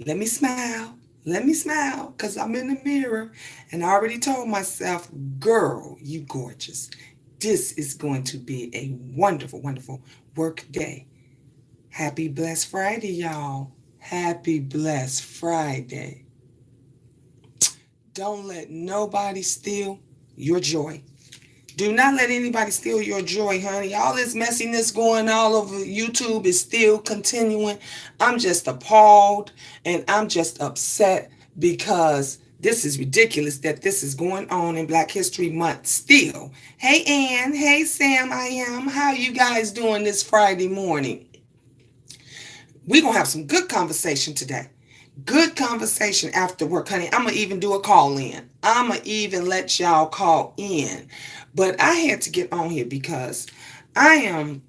Let me smile. Let me smile because I'm in the mirror and I already told myself, girl, you gorgeous. This is going to be a wonderful, wonderful work day. Happy Blessed Friday, y'all. Happy Blessed Friday. Don't let nobody steal your joy. Do not let anybody steal your joy, honey. All this messiness going all over YouTube is still continuing. I'm just appalled and I'm just upset because this is ridiculous that this is going on in Black History Month still. Hey, Ann. Hey, Sam. I am. How you guys doing this Friday morning? We're going to have some good conversation today. Good conversation after work, honey. I'm going to even do a call in. I'm going to even let y'all call in. But I had to get on here because I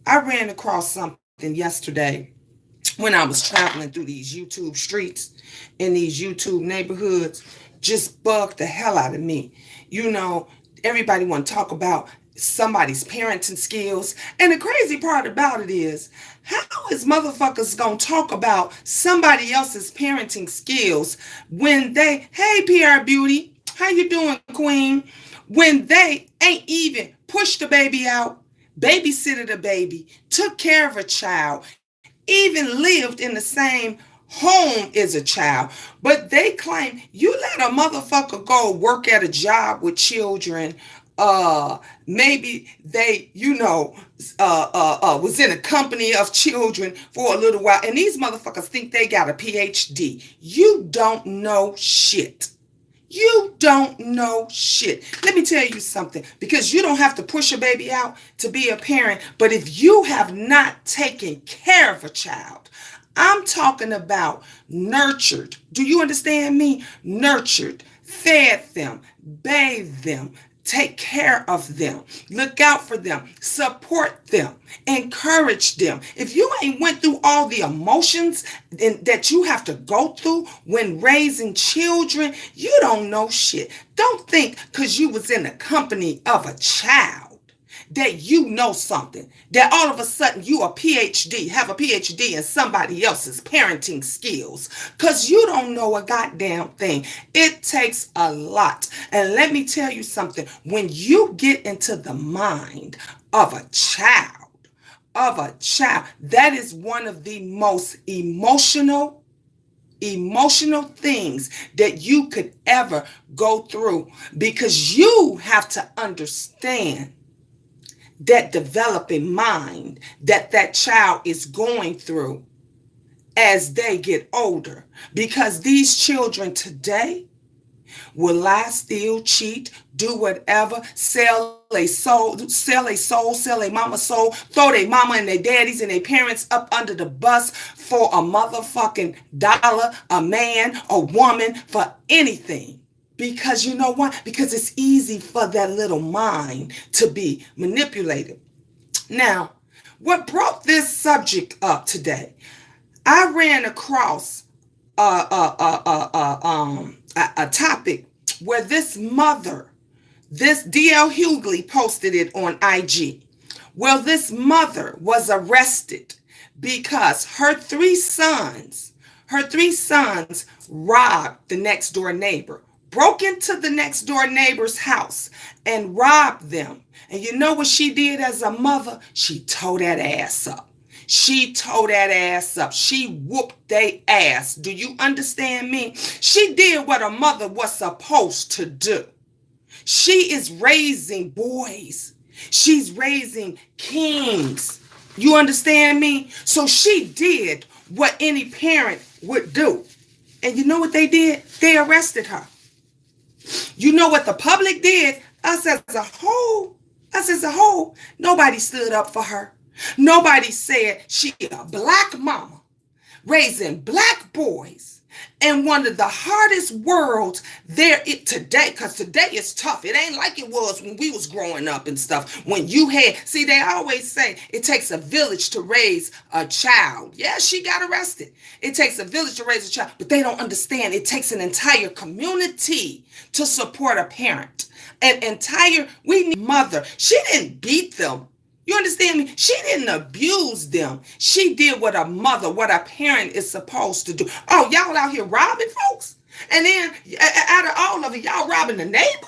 ran across something yesterday when I was traveling through these YouTube streets in these YouTube neighborhoods. Just bugged the hell out of me. You know, everybody want to talk about somebody's parenting skills. And the crazy part about it is, how is motherfuckers gonna talk about somebody else's parenting skills when they, hey PR Beauty, how you doing, Queen? When they ain't even pushed the baby out, babysitted a baby, took care of a child, even lived in the same home as a child. But they claim you let a motherfucker go work at a job with children. Maybe they, was in a company of children for a little while, and these motherfuckers think they got a PhD. You don't know shit. You don't know shit. Let me tell you something, because you don't have to push a baby out to be a parent, but if you have not taken care of a child, I'm talking about nurtured. Do you understand me? Nurtured, fed them, bathed them, take care of them, look out for them, support them, encourage them. If you ain't went through all the emotions that you have to go through when raising children, you don't know shit. Don't think because you was in the company of a child that you know something, that all of a sudden you have a PhD in somebody else's parenting skills, because you don't know a goddamn thing. It takes a lot. And let me tell you something, when you get into the mind of a child, that is one of the most emotional things that you could ever go through, because you have to understand that developing mind that child is going through as they get older. Because these children today will lie, steal, cheat, do whatever, sell a mama's soul, throw their mama and their daddies and their parents up under the bus for a motherfucking dollar, a man, a woman, for anything. Because you know what? Because it's easy for that little mind to be manipulated. Now, what brought this subject up today? I ran across a topic where this DL Hughley posted it on IG. Well, this mother was arrested because her three sons robbed the next door neighbor, broke into the next door neighbor's house and robbed them. And you know what she did as a mother? She tore that ass up. She tore that ass up. She whooped their ass. Do you understand me? She did what a mother was supposed to do. She is raising boys. She's raising kings. You understand me? So she did what any parent would do. And you know what they did? They arrested her. You know what the public did? Us as a whole, nobody stood up for her. Nobody said she a black mama raising black boys in one of the hardest worlds there today, because today is tough. It ain't like it was when we was growing up and stuff. When you had, see, they always say it takes a village to raise a child. Yeah, she got arrested. It takes a village to raise a child, but they don't understand it takes an entire community to support a parent. We need mother. She didn't beat them. You understand me? She didn't abuse them. She did what a mother, what a parent is supposed to do. Oh, y'all out here robbing folks? And then out of all of it, y'all robbing the neighbor?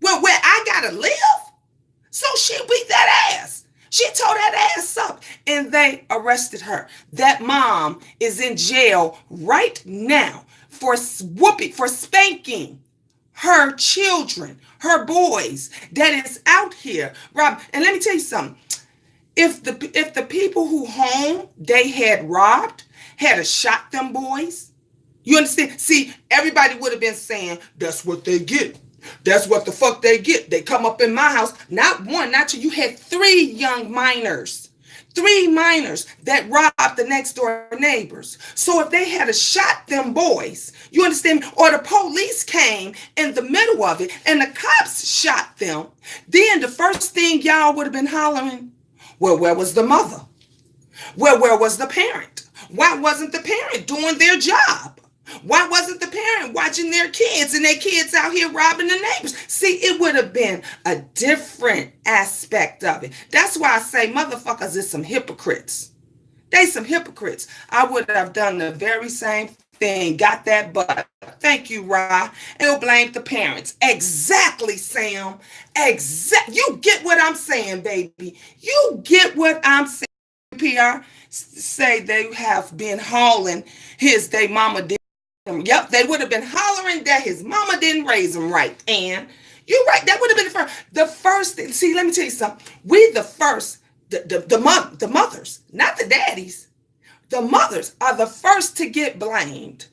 Well, where I gotta live? So she beat that ass. She tore that ass up and they arrested her. That mom is in jail right now for whooping, for spanking her children, her boys that is out here. Rob, and let me tell you something. If the people who home they had robbed had a shot them boys, you understand? See, everybody would have been saying, that's what they get. That's what the fuck they get. They come up in my house. Not one, not two. You had three young minors. Three minors that robbed the next door neighbors. So if they had a shot them boys, you understand me? Or the police came in the middle of it and the cops shot them, then the first thing y'all would have been hollering, well, where was the mother? Well, where was the parent? Why wasn't the parent doing their job? Why wasn't the parent watching their kids and their kids out here robbing the neighbors? See, it would have been a different aspect of it. That's why I say motherfuckers is some hypocrites. They some hypocrites. I would have done the very same thing. Got that butt. Thank you, Ra. And you'll blame the parents. Exactly, Sam. You get what I'm saying, baby. You get what I'm saying. PR say they have been hauling they mama did. Yep, they would have been hollering that his mama didn't raise him right. And you're right, that would have been the first. The first thing, see, let me tell you something. We the first, the mothers, not the daddies. The mothers are the first to get blamed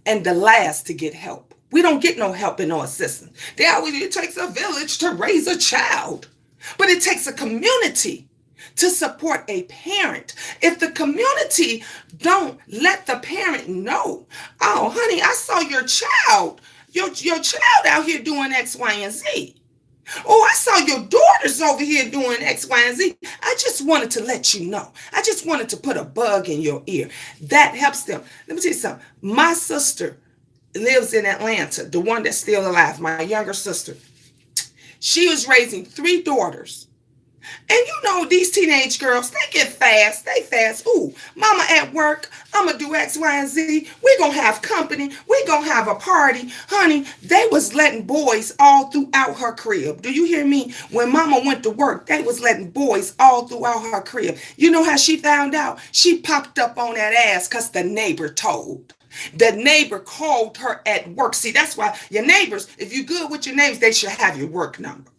and the last to get help. We don't get no help and no assistance. It takes a village to raise a child, but it takes a community to support a parent. If the community don't let the parent know, oh, honey, I saw your child, your child out here doing X, Y, and Z. Oh, I saw your daughters over here doing X, Y, and Z. I just wanted to let you know. I just wanted to put a bug in your ear. That helps them. Let me tell you something. My sister lives in Atlanta, the one that's still alive, my younger sister. She was raising 3 daughters. And you know, these teenage girls, they get fast. They fast. Ooh, mama at work. I'm going to do X, Y, and Z. We're going to have company. We're going to have a party. Honey, they was letting boys all throughout her crib. Do you hear me? When mama went to work, they was letting boys all throughout her crib. You know how she found out? She popped up on that ass because the neighbor told. The neighbor called her at work. See, that's why your neighbors, if you're good with your neighbors, they should have your work number.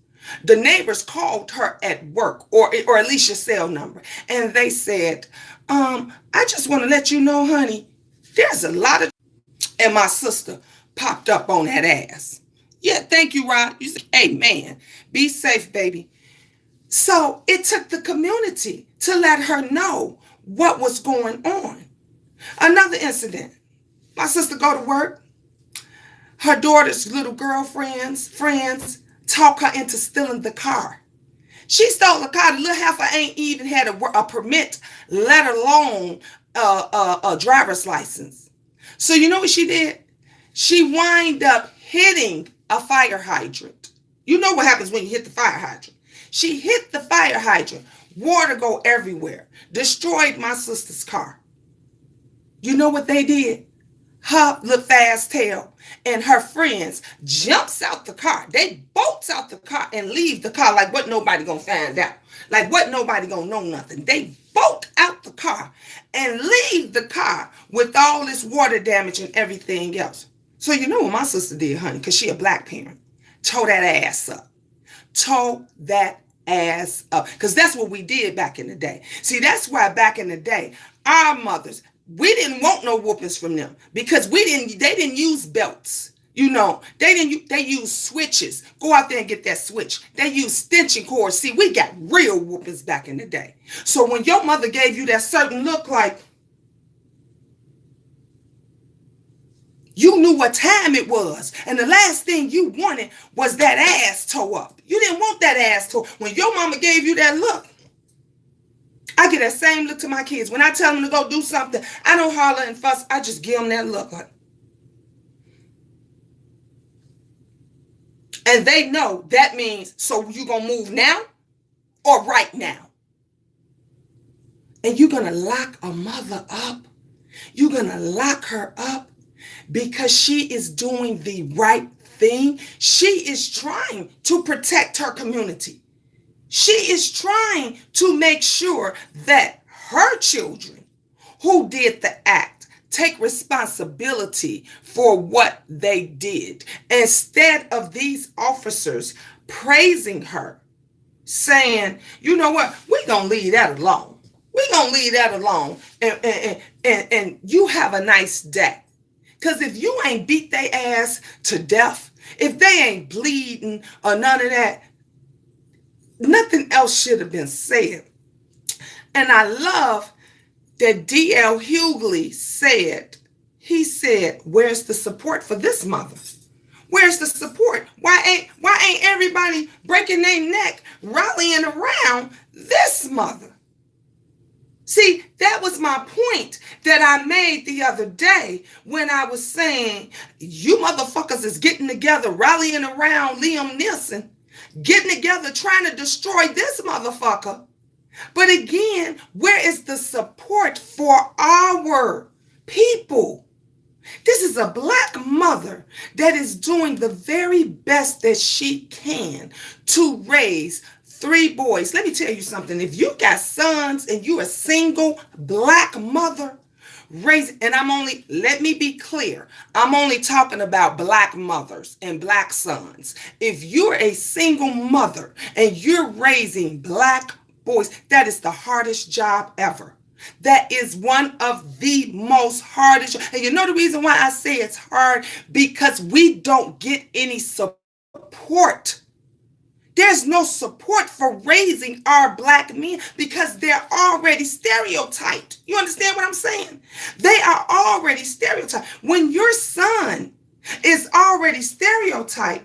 The neighbors called her at work, or at least your cell number, and they said, I just want to let you know, honey, there's a lot of, and my sister popped up on that ass. Yeah, thank you, Ron. You said, amen. Be safe, baby. So it took the community to let her know what was going on. Another incident. My sister go to work. Her daughter's little girlfriends, friends, talk her into stealing the car. She stole the car. The little heifer ain't even had a permit, let alone a driver's license. So you know what she did? She wind up hitting a fire hydrant. You know what happens when you hit the fire hydrant. She hit the fire hydrant. Water go everywhere. Destroyed my sister's car. You know what they did? Her little fast tail and her friends jumps out the car. They bolts out the car and leave the car like what nobody gonna find out. Like what nobody gonna know nothing. They bolt out the car and leave the car with all this water damage and everything else. So you know what my sister did, honey, because she a black parent. Tow that ass up. Tow that ass up. Because that's what we did back in the day. See, that's why back in the day, our mothers, we didn't want no whoopings from them because they didn't use belts. You know, they use switches. Go out there and get that switch. They use extension cords. See, we got real whoopings back in the day. So when your mother gave you that certain look like, you knew what time it was. And the last thing you wanted was that ass toe up. You didn't want that ass toe. When your mama gave you that look, I get that same look to my kids. When I tell them to go do something, I don't holler and fuss. I just give them that look. And they know that means, so you going to move now? or right now. And you're going to lock a mother up. You're going to lock her up because she is doing the right thing. She is trying to protect her community. She is trying to make sure that her children who did the act take responsibility for what they did. Instead of these officers praising her, saying, you know what, we're going to leave that alone. We're going to leave that alone. And you have a nice day. Because if you ain't beat their ass to death, if they ain't bleeding or none of that, nothing else should have been said. And I love that D.L. Hughley said, he said, where's the support for this mother? Where's the support? Why ain't everybody breaking their neck, rallying around this mother? See, that was my point that I made the other day when I was saying, you motherfuckers is getting together, rallying around Liam Neeson, getting together, trying to destroy this motherfucker. But again, where is the support for our people? This is a black mother that is doing the very best that she can to raise 3 boys. Let me tell you something. If you got sons and you're a single black mother, let me be clear. I'm only talking about black mothers and black sons. If you're a single mother and you're raising black boys, that is the hardest job ever. That is one of the most hardest. And you know the reason why I say it's hard? Because we don't get any support. There's no support for raising our black men because they're already stereotyped. You understand what I'm saying? They are already stereotyped. When your son is already stereotyped,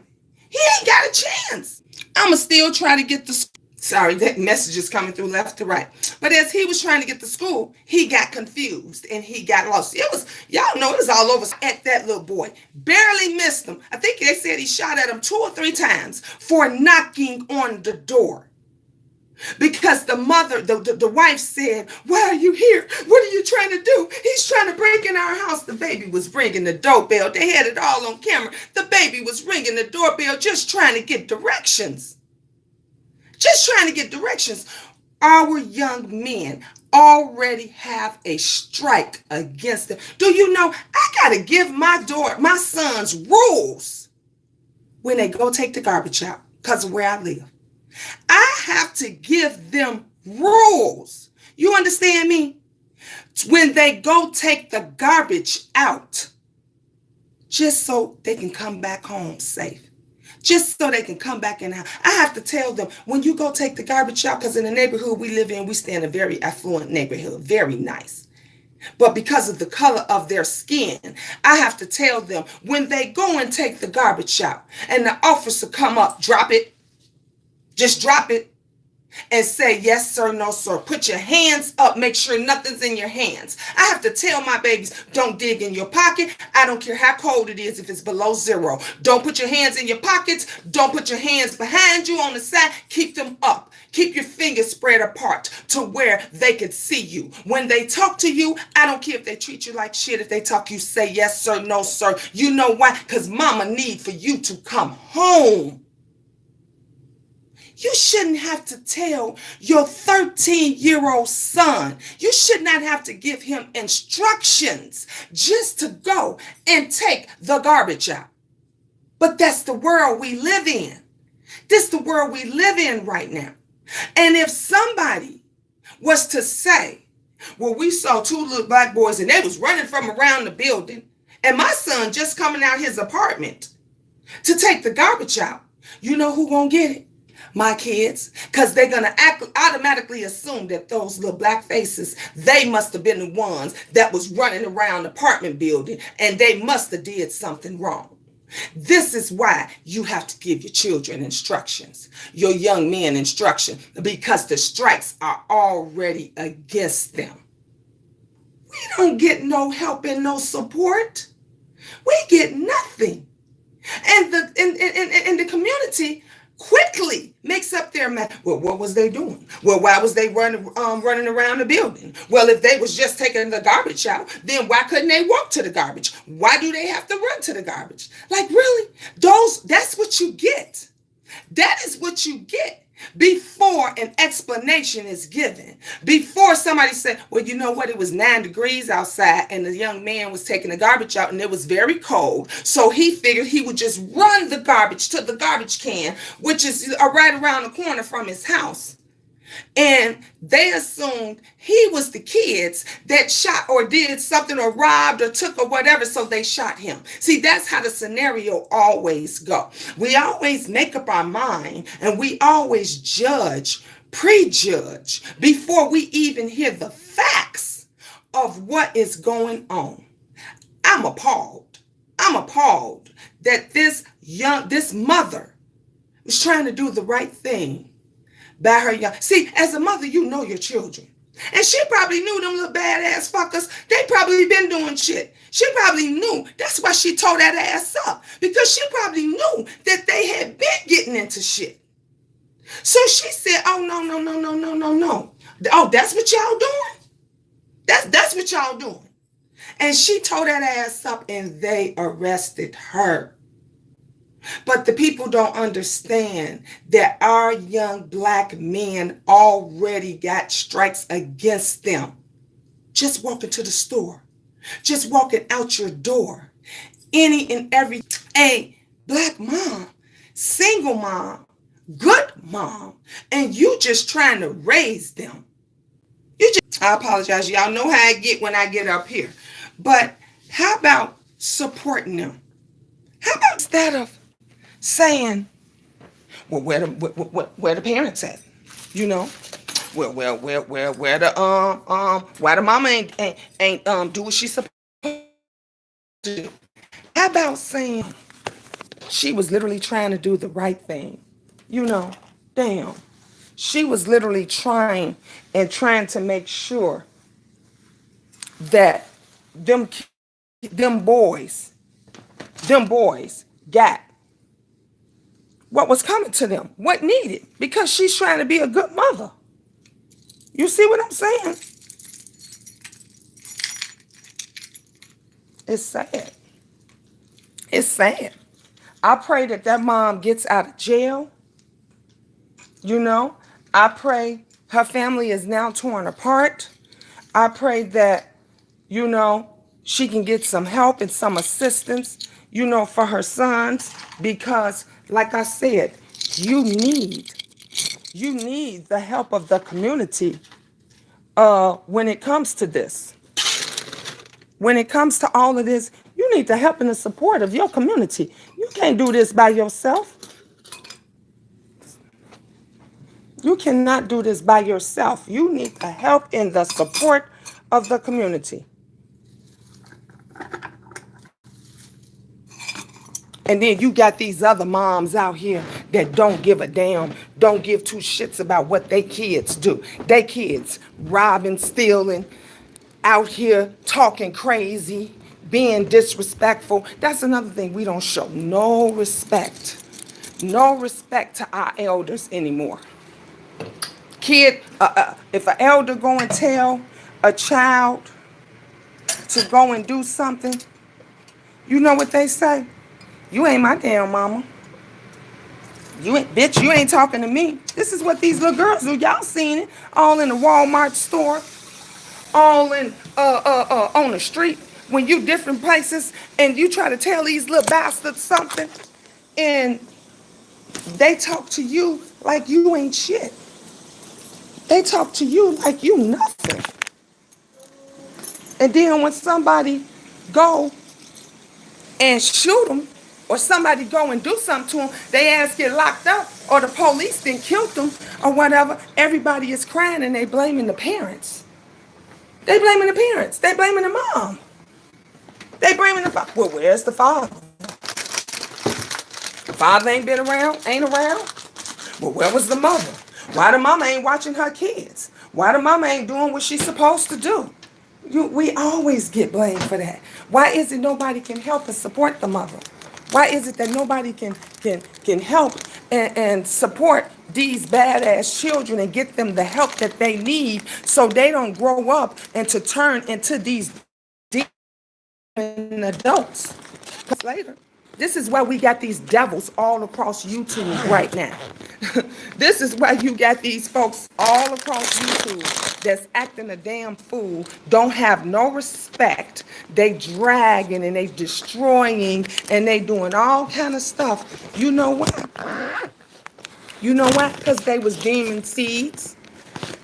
he ain't got a chance. I'ma still try to get the Sorry, that message is coming through left to right. But as he was trying to get to school, he got confused and he got lost. Y'all know it was all over at that little boy. Barely missed him. I think they said he shot at him 2 or 3 times for knocking on the door. Because the mother, the wife said, why are you here? What are you trying to do? He's trying to break in our house. The baby was ringing the doorbell. They had it all on camera. The baby was ringing the doorbell just trying to get directions. Just trying to get directions. Our young men already have a strike against them. Do you know, I got to give my sons rules when they go take the garbage out because of where I live. I have to give them rules. You understand me? When they go take the garbage out, just so they can come back home safe. Just so they can come back in the house. I have to tell them, when you go take the garbage out, because in the neighborhood we live in, we stay in a very affluent neighborhood, very nice. But because of the color of their skin, I have to tell them, when they go and take the garbage out, and the officer come up, drop it, just drop it, and say, yes, sir, no, sir. Put your hands up. Make sure nothing's in your hands. I have to tell my babies, don't dig in your pocket. I don't care how cold it is if it's below 0. Don't put your hands in your pockets. Don't put your hands behind you on the side. Keep them up. Keep your fingers spread apart to where they can see you. When they talk to you, I don't care if they treat you like shit. If they talk, you say, yes, sir, no, sir. You know why? Because mama need for you to come home. You shouldn't have to tell your 13-year-old son. You should not have to give him instructions just to go and take the garbage out. But that's the world we live in. This is the world we live in right now. And if somebody was to say, well, we saw 2 little black boys and they was running from around the building, and my son just coming out his apartment to take the garbage out, you know who gonna get it? My kids, because they're going to automatically assume that those little black faces, they must have been the ones that was running around the apartment building, and they must have did something wrong. This is why you have to give your children instructions, your young men instruction, because the strikes are already against them. We don't get no help and no support. We get nothing. And the community quickly makes up there, man. Well, what was they doing? Well, why was they running around the building? Well, if they was just taking the garbage out, then why couldn't they walk to the garbage? Why do they have to run to the garbage? Like, really? That's what you get. That is what you get before an explanation is given. Before somebody said, well, you know what? It was 9 degrees outside and the young man was taking the garbage out and it was very cold. So he figured he would just run the garbage to the garbage can, which is right around the corner from his house. And they assumed he was the kids that shot or did something or robbed or took or whatever, so they shot him. See, that's how the scenario always go. We always make up our mind and we always prejudge before we even hear the facts of what is going on. I'm appalled. I'm appalled that this mother was trying to do the right thing by her young. See, as a mother, you know your children. And she probably knew them little badass fuckers. They probably been doing shit. She probably knew. That's why she tore that ass up. Because she probably knew that they had been getting into shit. So she said, oh, no. Oh, that's what y'all doing? That's what y'all doing. And she tore that ass up and they arrested her. But the people don't understand that our young black men already got strikes against them. Just walking to the store, just walking out your door. Any and every black mom, single mom, good mom, and you just trying to raise them. I apologize. Y'all know how I get when I get up here. But how about supporting them? How about instead of saying, well, where the parents at? You know, where the why the mama ain't do what she supposed to do? How about saying she was literally trying to do the right thing? You know, damn, she was literally trying to make sure that them boys got what was coming to them, what needed, because she's trying to be a good mother. You see what I'm saying? It's sad. It's sad. I pray that mom gets out of jail. You know, I pray her family is now torn apart. I pray that, you know, she can get some help and some assistance, you know, for her sons, because like I said, you need the help of the community when it comes to this. When it comes to all of this, you need the help and the support of your community. You can't do this by yourself. You cannot do this by yourself. You need the help and the support of the community. And then you got these other moms out here that don't give a damn, don't give two shits about what they kids do. They kids robbing, stealing, out here talking crazy, being disrespectful. That's another thing. We don't show no respect. No respect to our elders anymore. Kid, if an elder go and tell a child to go and do something, you know what they say? You ain't my damn mama. You ain't talking to me. This is what these little girls do. Y'all seen it. All in the Walmart store. All in on the street. When you different places and you try to tell these little bastards something and they talk to you like you ain't shit. They talk to you like you nothing. And then when somebody go and shoot them, or somebody go and do something to them, they ass get locked up, or the police then killed them, or whatever, everybody is crying and they blaming the parents. They blaming the parents. They blaming the mom. They blaming the father. Well, where's the father? The father ain't around. Well, where was the mother? Why the mama ain't watching her kids? Why the mama ain't doing what she's supposed to do? We always get blamed for that. Why is it nobody can help and support the mother? Why is it that nobody can help and support these badass children and get them the help that they need so they don't grow up and to turn into these demon adults later? This is why we got these devils all across YouTube right now. This is why you got these folks all across YouTube that's acting a damn fool, don't have no respect. They dragging and they destroying and they doing all kind of stuff. You know why? You know why? Because they was demon seeds.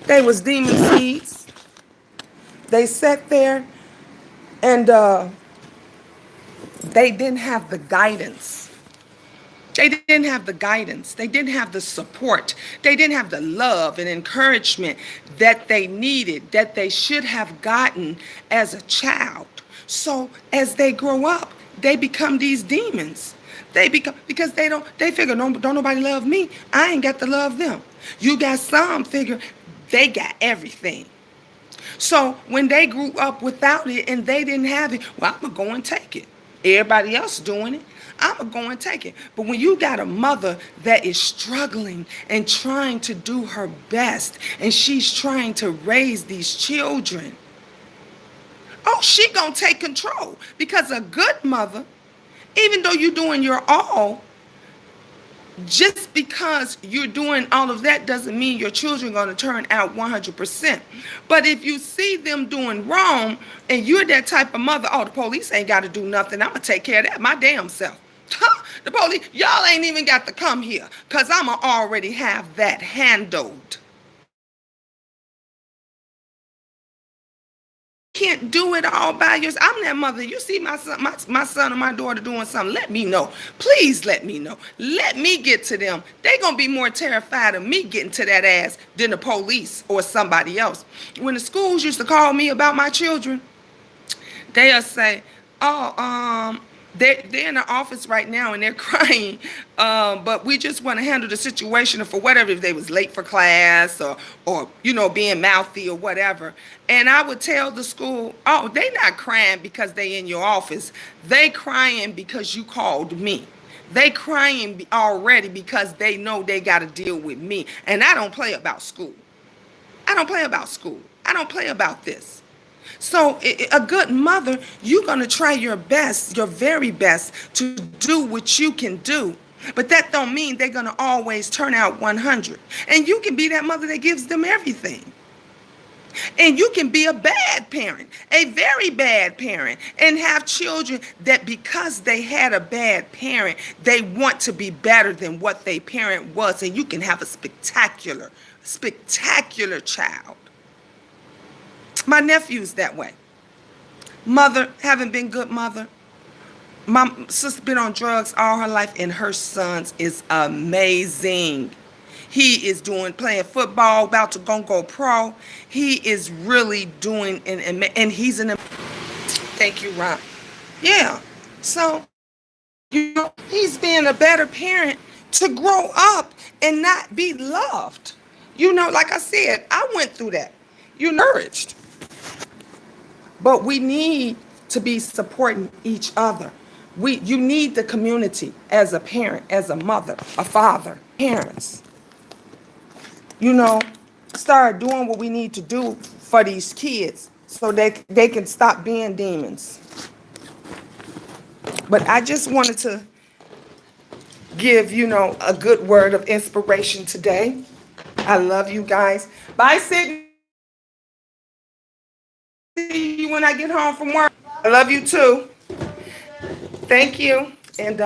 They was demon seeds. They sat there and they didn't have the guidance. They didn't have the guidance. They didn't have the support. They didn't have the love and encouragement that they needed, that they should have gotten as a child. So as they grow up, they become these demons. They become, because they figure, don't nobody love me. I ain't got to love them. You got some figure they got everything. So when they grew up without it and they didn't have it, well, I'm going to go and take it. Everybody else doing it, I'm going to go and take it. But when you got a mother that is struggling and trying to do her best, and she's trying to raise these children, oh, she going to take control. Because a good mother, even though you're doing your all, just because you're doing all of that doesn't mean your children are going to turn out 100%. But if you see them doing wrong and you're that type of mother, oh, the police ain't got to do nothing. I'm going to take care of that my damn self. The police, y'all ain't even got to come here because I'm going to already have that handled. Can't do it all by yourself. I'm that mother. You see my son or my daughter doing something, let me know. Please let me know. Let me get to them. They're going to be more terrified of me getting to that ass than the police or somebody else. When the schools used to call me about my children, they'll say, oh, they're in the office right now and they're crying, but we just want to handle the situation for whatever, if they was late for class or being mouthy or whatever. And I would tell the school, oh, they not crying because they in your office. They crying because you called me. They crying already because they know they got to deal with me. And I don't play about school. I don't play about school. I don't play about this. So a good mother, you're going to try your best, your very best to do what you can do. But that don't mean they're going to always turn out 100. And you can be that mother that gives them everything. And you can be a bad parent, a very bad parent, and have children that because they had a bad parent, they want to be better than what their parent was. And you can have a spectacular child. My nephew's that way. Mother, haven't been good mother. My sister been on drugs all her life, and her son's is amazing. He is playing football, about to go pro. He is really doing, and he's in. Thank you, Ron. Yeah. So, he's being a better parent to grow up and not be loved. Like I said, I went through that. You're nourished. But we need to be supporting each other. You need the community as a parent, as a mother, a father, parents. Start doing what we need to do for these kids so they can stop being demons. But I just wanted to give, a good word of inspiration today. I love you guys. Bye, Sydney. See you when I get home from work. I love you too. Thank you. And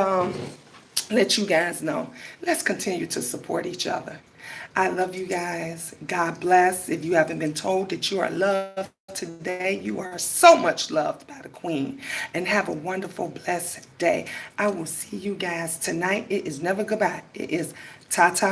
let you guys know, let's continue to support each other. I love you guys. God bless. If you haven't been told that you are loved today, you are so much loved by the Queen. And have a wonderful, blessed day. I will see you guys tonight. It is never goodbye. It is ta-ta.